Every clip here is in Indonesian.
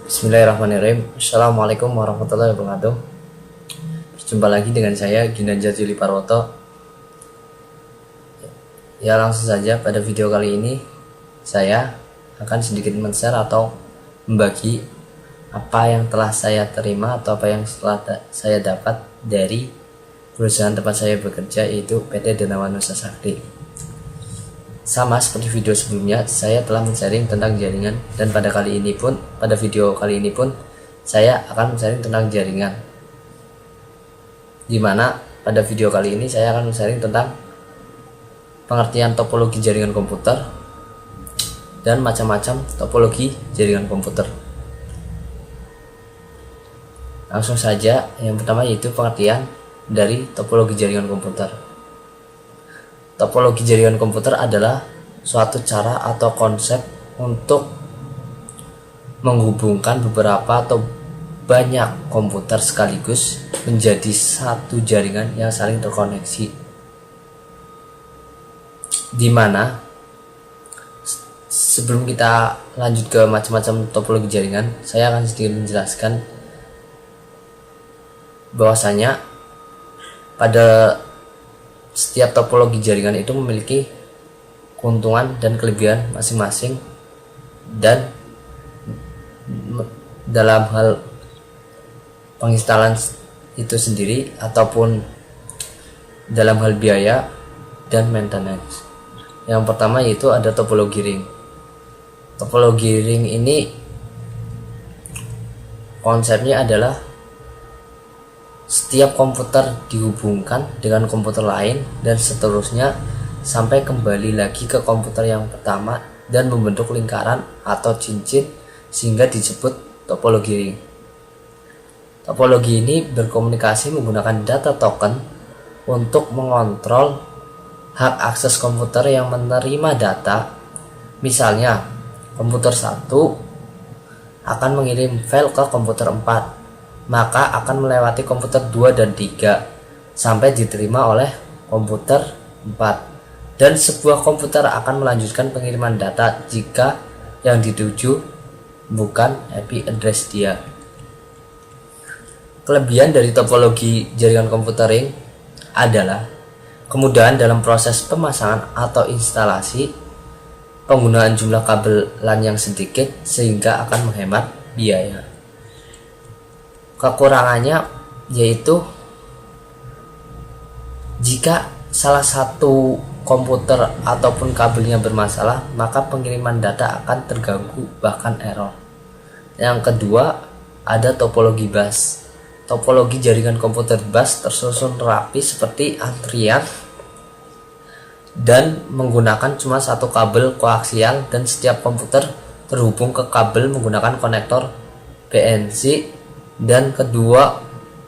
Bismillahirrahmanirrahim. Assalamualaikum warahmatullahi wabarakatuh. Berjumpa lagi dengan saya Ginanjar Juli Parwoto. Ya, langsung saja pada video kali ini saya akan sedikit men-share atau membagi apa yang telah saya terima atau apa yang telah saya dapat dari perusahaan tempat saya bekerja, yaitu PT Danawan Nusa Sakti. Sama seperti video sebelumnya, saya telah men-sharing tentang jaringan, dan pada video kali ini pun saya akan men-sharing tentang jaringan, dimana pada video kali ini saya akan men-sharing tentang pengertian topologi jaringan komputer dan macam-macam topologi jaringan komputer. Langsung saja, yang pertama yaitu pengertian dari topologi jaringan komputer. Topologi jaringan komputer adalah suatu cara atau konsep untuk menghubungkan beberapa atau banyak komputer sekaligus menjadi satu jaringan yang saling terkoneksi. Dimana sebelum kita lanjut ke macam-macam topologi jaringan, saya akan sedikit menjelaskan bahwasanya pada setiap topologi jaringan itu memiliki keuntungan dan kelebihan masing-masing, dan dalam hal penginstalan itu sendiri ataupun dalam hal biaya dan maintenance. Yang pertama yaitu ada topologi ring. Topologi ring ini konsepnya adalah setiap komputer dihubungkan dengan komputer lain dan seterusnya sampai kembali lagi ke komputer yang pertama dan membentuk lingkaran atau cincin sehingga disebut topologi ring. Topologi ini berkomunikasi menggunakan data token untuk mengontrol hak akses komputer yang menerima data. Misalnya, komputer 1 akan mengirim file ke komputer 4, maka akan melewati komputer 2 dan 3 sampai diterima oleh komputer 4, dan sebuah komputer akan melanjutkan pengiriman data jika yang dituju bukan IP address dia. Kelebihan dari topologi jaringan komputer ring adalah kemudahan dalam proses pemasangan atau instalasi, penggunaan jumlah kabel LAN yang sedikit sehingga akan menghemat biaya. Kekurangannya yaitu jika salah satu komputer ataupun kabelnya bermasalah, maka pengiriman data akan terganggu bahkan error. Yang kedua, ada topologi bus. Topologi jaringan komputer bus tersusun rapi seperti antrian dan menggunakan cuma satu kabel koaksial, dan setiap komputer terhubung ke kabel menggunakan konektor BNC, dan kedua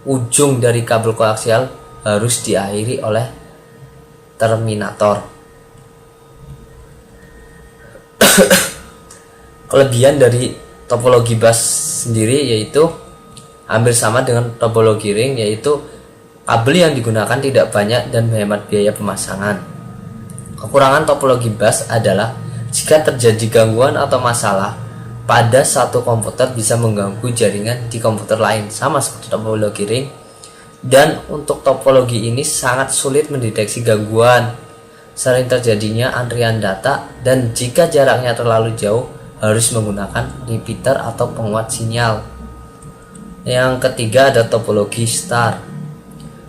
ujung dari kabel koaksial harus diakhiri oleh terminator. Kelebihan dari topologi bus sendiri yaitu hampir sama dengan topologi ring, yaitu kabel yang digunakan tidak banyak dan menghemat biaya pemasangan. Kekurangan topologi bus adalah jika terjadi gangguan atau masalah pada satu komputer bisa mengganggu jaringan di komputer lain, sama seperti topologi ring. Dan untuk topologi ini sangat sulit mendeteksi gangguan, sering terjadinya antrian data, dan jika jaraknya terlalu jauh harus menggunakan repeater atau penguat sinyal. Yang ketiga ada topologi star.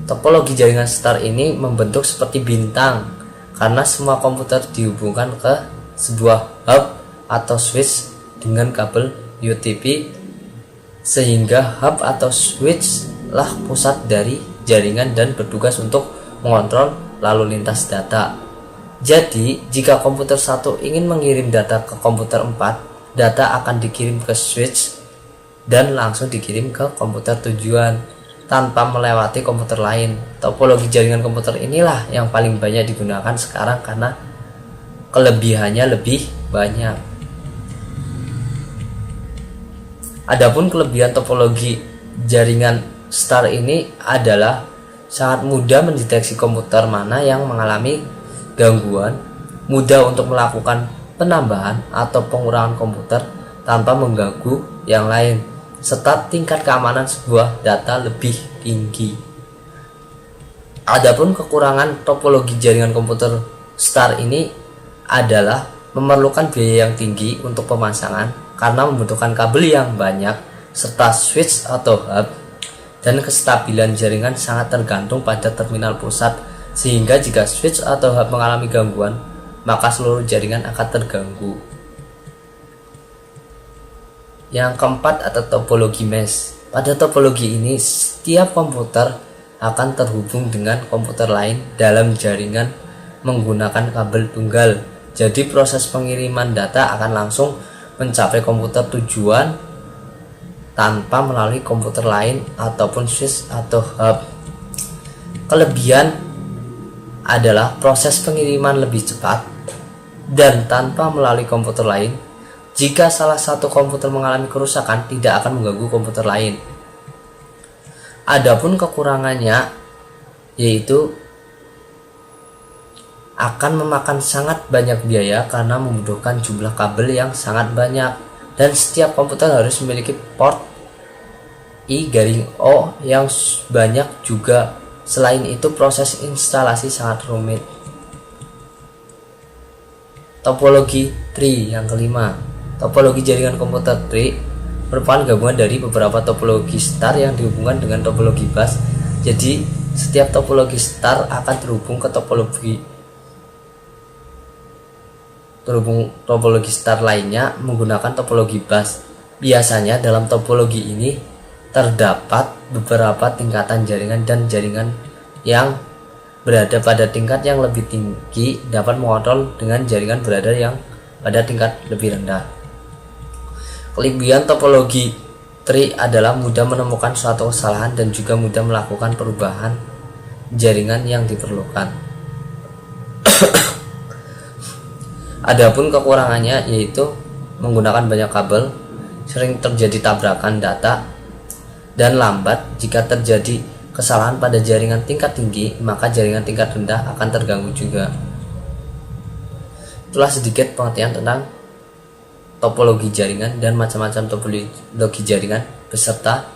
Topologi jaringan star ini membentuk seperti bintang karena semua komputer dihubungkan ke sebuah hub atau switch dengan kabel UTP, sehingga hub atau switch lah pusat dari jaringan dan bertugas untuk mengontrol lalu lintas data. Jadi jika komputer 1 ingin mengirim data ke komputer 4, data akan dikirim ke switch dan langsung dikirim ke komputer tujuan tanpa melewati komputer lain. Topologi jaringan komputer inilah yang paling banyak digunakan sekarang karena kelebihannya lebih banyak. Adapun kelebihan topologi jaringan star ini adalah sangat mudah mendeteksi komputer mana yang mengalami gangguan, mudah untuk melakukan penambahan atau pengurangan komputer tanpa mengganggu yang lain, serta tingkat keamanan sebuah data lebih tinggi. Adapun kekurangan topologi jaringan komputer STAR ini adalah memerlukan biaya yang tinggi untuk pemasangan karena membutuhkan kabel yang banyak serta switch atau hub, dan kestabilan jaringan sangat tergantung pada terminal pusat, sehingga jika switch atau hub mengalami gangguan maka seluruh jaringan akan terganggu. Yang keempat ada topologi mesh. Pada topologi ini setiap komputer akan terhubung dengan komputer lain dalam jaringan menggunakan kabel tunggal. Jadi proses pengiriman data akan langsung mencapai komputer tujuan tanpa melalui komputer lain ataupun switch atau hub. Kelebihan adalah proses pengiriman lebih cepat dan tanpa melalui komputer lain. Jika salah satu komputer mengalami kerusakan, tidak akan mengganggu komputer lain. Adapun kekurangannya yaitu akan memakan sangat banyak biaya karena membutuhkan jumlah kabel yang sangat banyak, dan setiap komputer harus memiliki port I/O yang banyak juga. Selain itu proses instalasi sangat rumit. Topologi tree yang kelima. Topologi jaringan komputer tree merupakan gabungan dari beberapa topologi STAR yang dihubungkan dengan topologi bus. Jadi setiap topologi STAR akan terhubung ke topologi STAR lainnya menggunakan topologi bus. Biasanya dalam topologi ini terdapat beberapa tingkatan jaringan, dan jaringan yang berada pada tingkat yang lebih tinggi dapat mengontrol dengan jaringan berada yang pada tingkat lebih rendah. Kelebihan topologi tree adalah mudah menemukan suatu kesalahan dan juga mudah melakukan perubahan jaringan yang diperlukan. Adapun kekurangannya yaitu menggunakan banyak kabel, sering terjadi tabrakan data, dan lambat. Jika terjadi kesalahan pada jaringan tingkat tinggi, maka jaringan tingkat rendah akan terganggu juga. Itulah sedikit pengertian tentang topologi jaringan dan macam-macam topologi jaringan beserta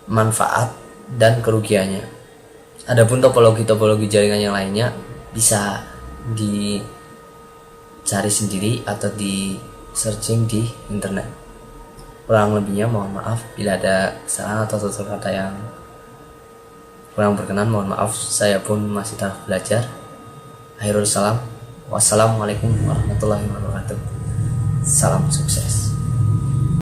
manfaat dan kerugiannya. Adapun topologi jaringan yang lainnya bisa dicari sendiri atau di searching di internet. Kurang lebihnya mohon maaf bila ada kesalahan atau tutur kata yang kurang berkenan, mohon maaf. Saya pun masih tahap belajar. Akhirul salam. Wassalamualaikum warahmatullahi wabarakatuh. Salam sukses.